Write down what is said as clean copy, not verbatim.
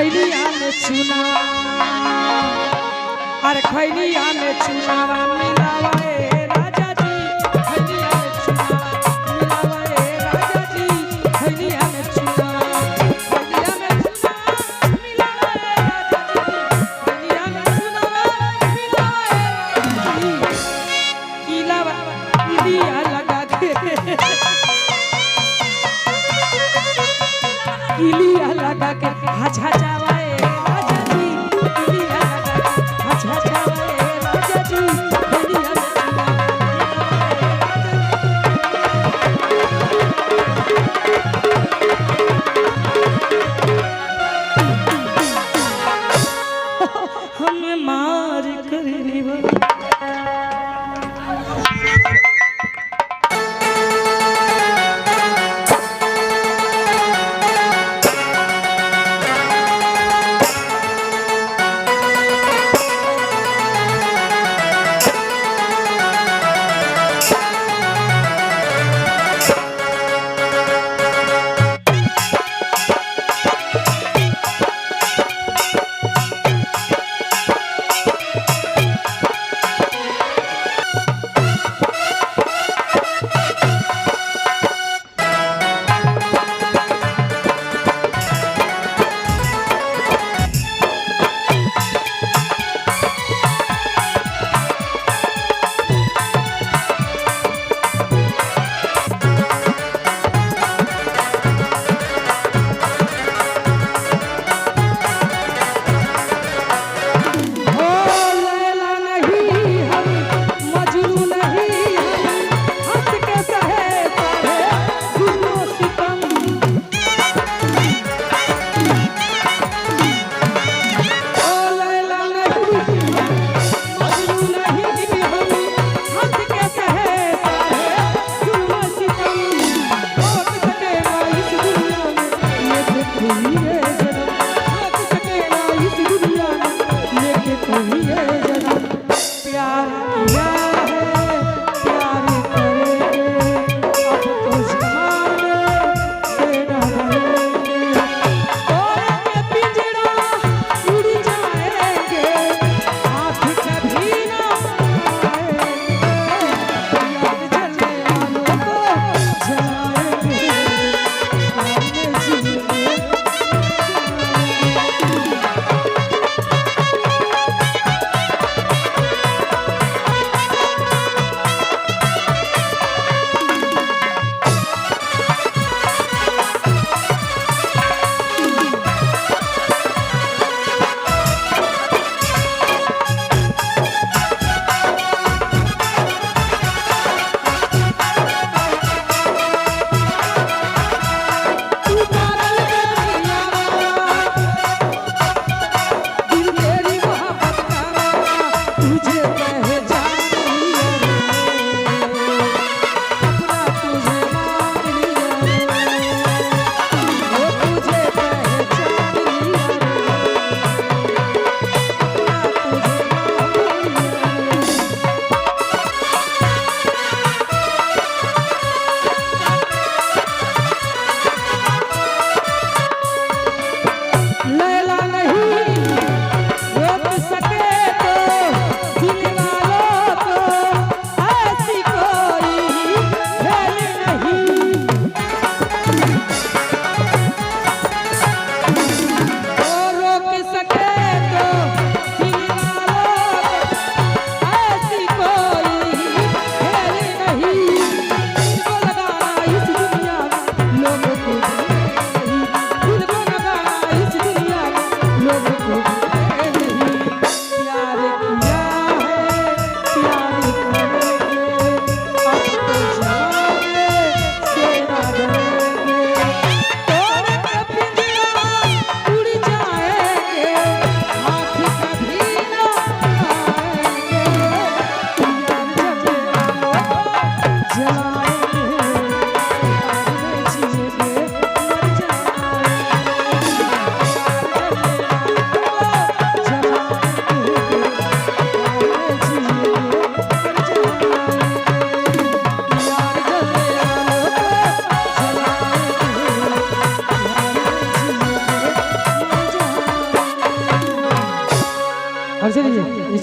खैलिया में चुना अरे खैलिया में चुनावा मिलावा ए राजा जी खैलिया में चुनावा मिलावा ए राजा जी खैलिया में चुनावा खैलिया में चुनावा मिलावा ए राजा जी खैलिया में चुनावा मिलावा ए राजा जी किलावा दिया लगा के किलिया लगा के हाछा जावाए राजा जी किलिया लगा के हाछा जावाए राजा जी किलिया हम मार कर निभा हर्षिल जी